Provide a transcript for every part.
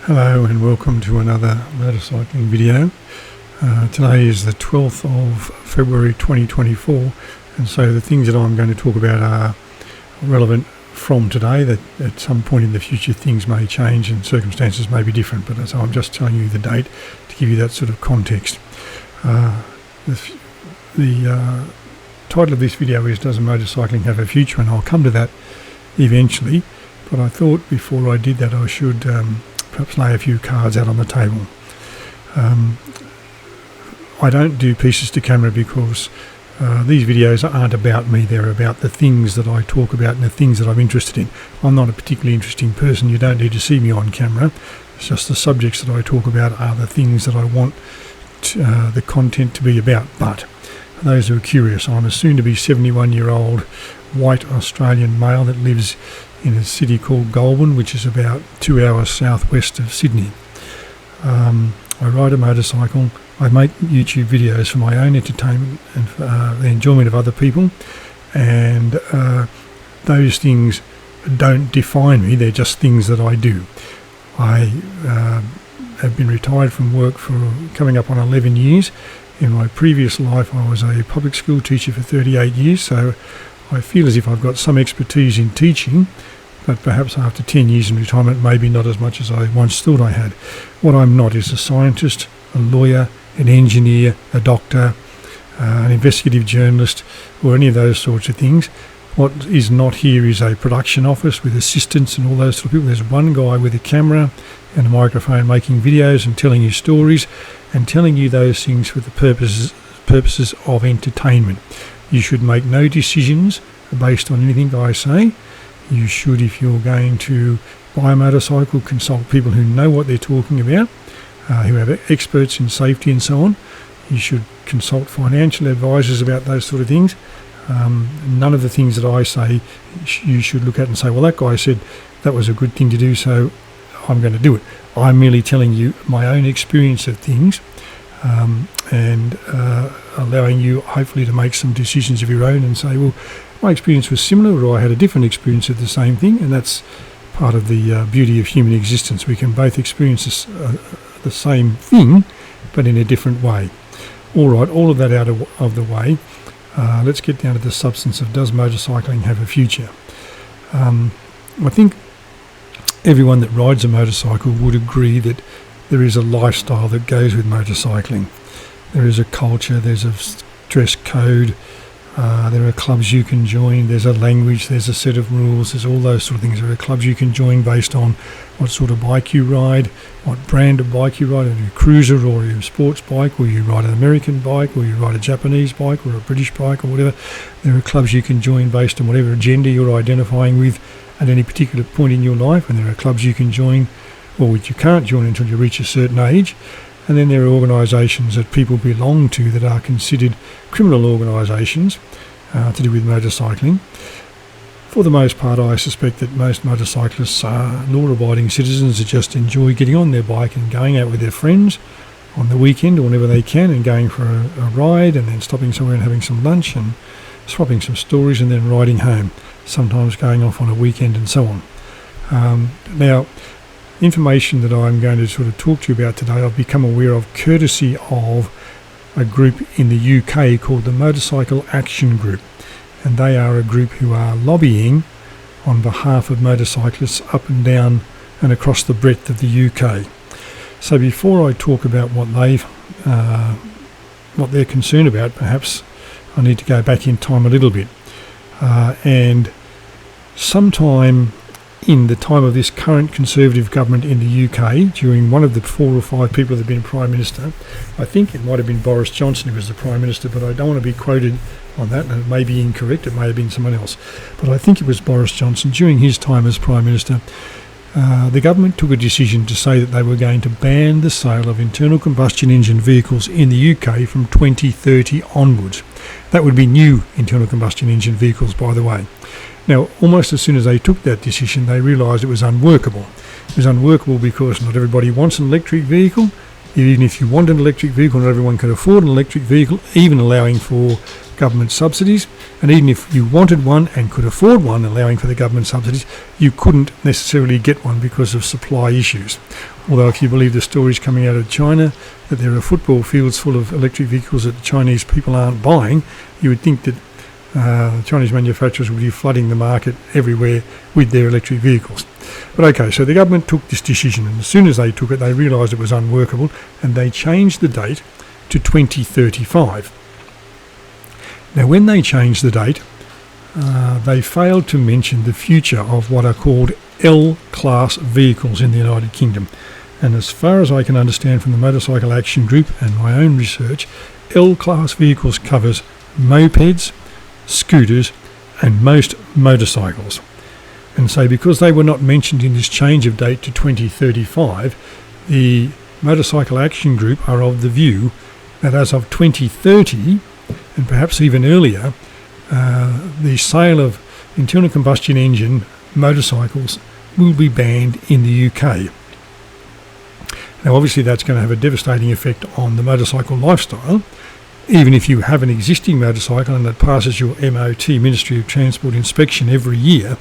Hello and welcome to another motorcycling video. Today is the 12th of February 2024, and so the things that I'm going to talk about are relevant from today. That at some point in the future things may change and circumstances may be different, but so I'm just telling you the date to give you that sort of context. The title of this video is "Does Motorcycling Have a Future?" and I'll come to that eventually, but I thought before I did that I should perhaps lay a few cards out on the table. I don't do pieces to camera because these videos aren't about me, they're about the things that I talk about and the things that I'm interested in. I'm not a particularly interesting person, you don't need to see me on camera. It's just the subjects that I talk about are the things that I want the content to be about. But for those who are curious, I'm a soon-to-be 71-year-old white Australian male that lives in a city called Goulburn, which is about 2 hours southwest of Sydney. I ride a motorcycle. I make YouTube videos for my own entertainment and for the enjoyment of other people, and those things don't define me, they're just things that I do. I have been retired from work for coming up on 11 years. In my previous life I was a public school teacher for 38 years, so I feel as if I've got some expertise in teaching, but perhaps after 10 years in retirement maybe not as much as I once thought I had. What I'm not is a scientist, a lawyer, an engineer, a doctor, an investigative journalist, or any of those sorts of things. What is not here is a production office with assistants and all those sort of people. There's one guy with a camera and a microphone making videos and telling you stories and telling you those things for the purposes of entertainment. You should make no decisions based on anything I say. You should, if you're going to buy a motorcycle, consult people who know what they're talking about, who have experts in safety and so on. You should consult financial advisors about those sort of things. None of the things that I say you should look at and say, well, that guy said that was a good thing to do, so I'm going to do it. I'm merely telling you my own experience of things, and allowing you hopefully to make some decisions of your own and say, well, my experience was similar, or I had a different experience of the same thing. And that's part of the beauty of human existence. We can both experience the same thing but in a different way. All right, all of that out of the way, let's get down to the substance of does motorcycling have a future. I think everyone that rides a motorcycle would agree that there is a lifestyle that goes with motorcycling. There is a culture, there's a dress code, there are clubs you can join, there's a language, there's a set of rules, there's all those sort of things. There are clubs you can join based on what sort of bike you ride, what brand of bike you ride, are you a cruiser or are you a sports bike, or you ride an American bike, or you ride a Japanese bike or a British bike or whatever. There are clubs you can join based on whatever agenda you're identifying with at any particular point in your life, and there are clubs you can join or which you can't join until you reach a certain age. And then there are organisations that people belong to that are considered criminal organisations to do with motorcycling. For the most part, I suspect that most motorcyclists are law-abiding citizens that just enjoy getting on their bike and going out with their friends on the weekend or whenever they can, and going for a ride and then stopping somewhere and having some lunch and swapping some stories and then riding home, sometimes going off on a weekend and so on. Now, information that I'm going to sort of talk to you about today I've become aware of courtesy of a group in the UK called the Motorcycle Action Group, and they are a group who are lobbying on behalf of motorcyclists up and down and across the breadth of the UK. So before I talk about what they're concerned about, perhaps I need to go back in time a little bit, and sometime in the time of this current Conservative government in the UK, during one of the 4 or 5 people that have been Prime Minister, I think it might have been Boris Johnson who was the Prime Minister, but I don't want to be quoted on that, and it may be incorrect, it may have been someone else. But I think it was Boris Johnson. During his time as Prime Minister, the government took a decision to say that they were going to ban the sale of internal combustion engine vehicles in the UK from 2030 onwards. That would be new internal combustion engine vehicles, by the way. Now, almost as soon as they took that decision, they realised it was unworkable. It was unworkable because not everybody wants an electric vehicle, Even if you want an electric vehicle, not everyone can afford an electric vehicle, even allowing for government subsidies. And even if you wanted one and could afford one, allowing for the government subsidies, you couldn't necessarily get one because of supply issues. Although if you believe the stories coming out of China that there are football fields full of electric vehicles that the Chinese people aren't buying, you would think that Chinese manufacturers would be flooding the market everywhere with their electric vehicles. But okay, so the government took this decision, and as soon as they took it, they realised it was unworkable, and they changed the date to 2035. Now, when they changed the date, they failed to mention the future of what are called L-class vehicles in the United Kingdom. And as far as I can understand from the Motorcycle Action Group and my own research, L-class vehicles covers mopeds, scooters and most motorcycles. And so because they were not mentioned in this change of date to 2035, the Motorcycle Action Group are of the view that as of 2030, and perhaps even earlier, the sale of internal combustion engine motorcycles will be banned in the UK. Now obviously that's going to have a devastating effect on the motorcycle lifestyle. Even if you have an existing motorcycle and it passes your MOT, Ministry of Transport inspection every year,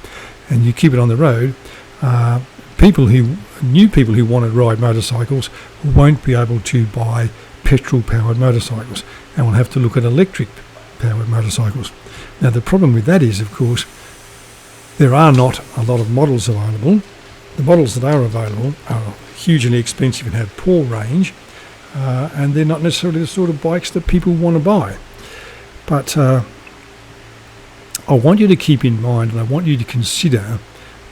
and you keep it on the road, new people who want to ride motorcycles won't be able to buy petrol-powered motorcycles and will have to look at electric-powered motorcycles. Now the problem with that is, of course, there are not a lot of models available. The models that are available are hugely expensive and have poor range, and they're not necessarily the sort of bikes that people want to buy. But I want you to keep in mind, and I want you to consider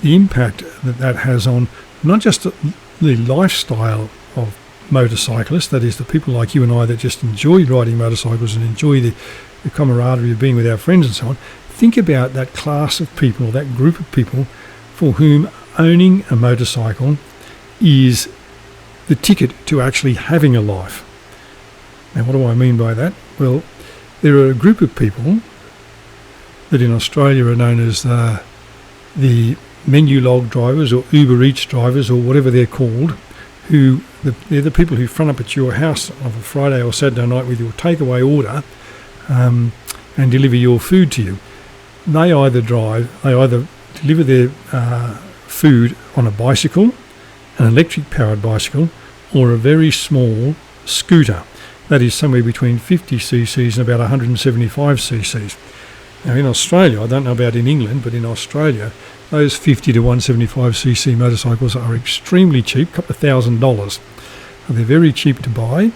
the impact that that has on not just the lifestyle of motorcyclists, that is the people like you and I that just enjoy riding motorcycles and enjoy the camaraderie of being with our friends and so on. Think about that class of people, that group of people for whom owning a motorcycle is the ticket to actually having a life. Now what do I mean by that? Well, there are a group of people that in Australia are known as the menu log drivers or Uber Eats drivers or whatever they're called, they're the people who front up at your house on a Friday or Saturday night with your takeaway order and deliver your food to you. They either deliver their food on a bicycle, an electric-powered bicycle, or a very small scooter. That is somewhere between 50 cc's and about 175 cc's. Now in Australia, I don't know about in England, but in Australia, those 50 to 175cc motorcycles are extremely cheap, a couple of $1,000. They're very cheap to buy,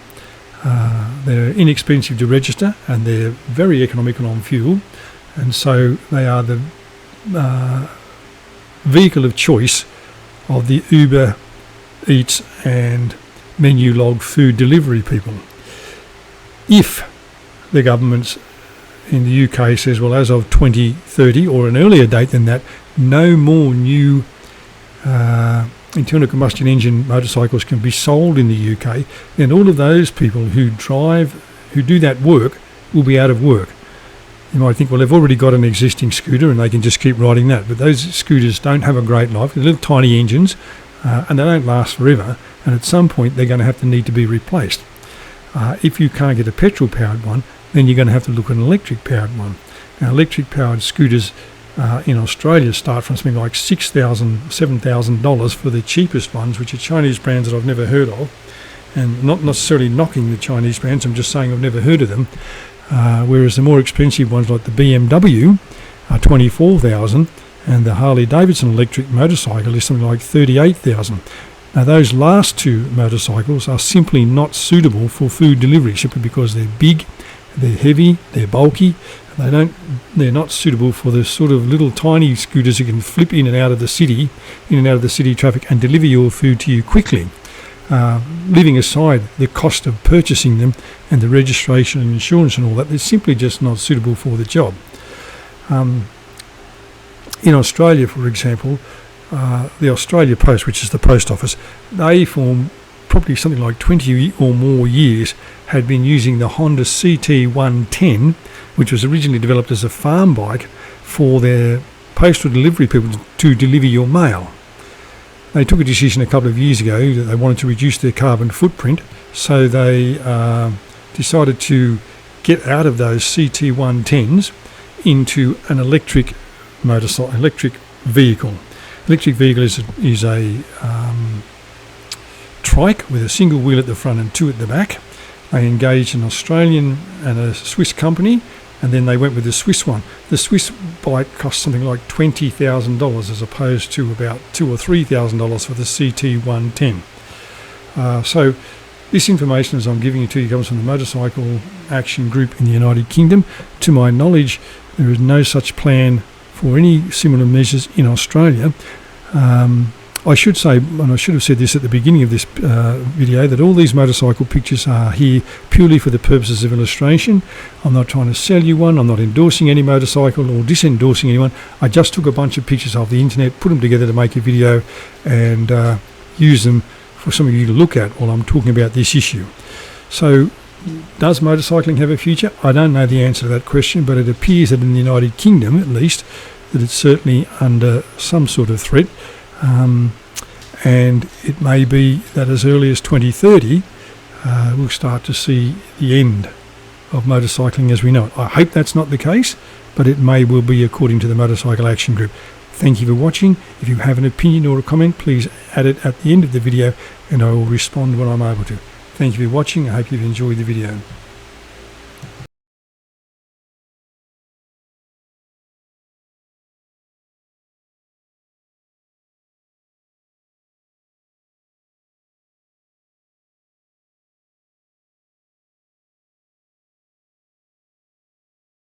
they're inexpensive to register, and they're very economical on fuel, and so they are the vehicle of choice of the Uber Eats and menu log food delivery people. If the government in the UK says, well, as of 2030 or an earlier date than that, no more new internal combustion engine motorcycles can be sold in the UK, then all of those people who do that work will be out of work. You might think, well, they've already got an existing scooter and they can just keep riding that, but those scooters don't have a great life. They're little tiny engines and they don't last forever, and at some point they're going to have to need to be replaced. If you can't get a petrol-powered one, then you're going to have to look at an electric-powered one. Now, electric-powered scooters in Australia start from something like $6,000, $7,000 for the cheapest ones, which are Chinese brands that I've never heard of. And not necessarily knocking the Chinese brands, I'm just saying I've never heard of them. Whereas the more expensive ones like the BMW are $24,000, and the Harley Davidson electric motorcycle is something like $38,000. Now those last two motorcycles are simply not suitable for food delivery, simply because they're big, they're heavy, they're bulky. They're not suitable for the sort of little tiny scooters you can flip in and out of the city traffic and deliver your food to you quickly. Leaving aside the cost of purchasing them and the registration and insurance and all that, they're simply just not suitable for the job. In Australia, for example, the Australia Post, which is the post office, they for probably something like 20 or more years had been using the Honda CT110, which was originally developed as a farm bike for their postal delivery people to deliver your mail. they took a decision a couple of years ago that they wanted to reduce their carbon footprint, so they decided to get out of those CT110s into an electric motorcycle, electric vehicle. Electric vehicle is a trike with a single wheel at the front and two at the back. They engaged an Australian and a Swiss company, and then they went with the Swiss one. The Swiss bike cost something like $20,000 as opposed to about $2,000 or $3,000 for the CT110. So this information, as I'm giving it to you, comes from the Motorcycle Action Group in the United Kingdom. To my knowledge, there is no such plan for any similar measures in Australia. I should say, and I should have said this at the beginning of this video, that all these motorcycle pictures are here purely for the purposes of illustration. I'm not trying to sell you one. I'm not endorsing any motorcycle or disendorsing anyone. I just took a bunch of pictures off the internet, put them together to make a video, and use them for some of you to look at while I'm talking about this issue. So, does motorcycling have a future? I don't know the answer to that question, but it appears that in the United Kingdom, at least, that it's certainly under some sort of threat. And it may be that as early as 2030 we'll start to see the end of motorcycling as we know it. I hope that's not the case, but it may well be according to the Motorcycle Action Group. Thank you for watching. If you have an opinion or a comment, please add it at the end of the video and I will respond when I'm able to. Thank you for watching. I hope you've enjoyed the video.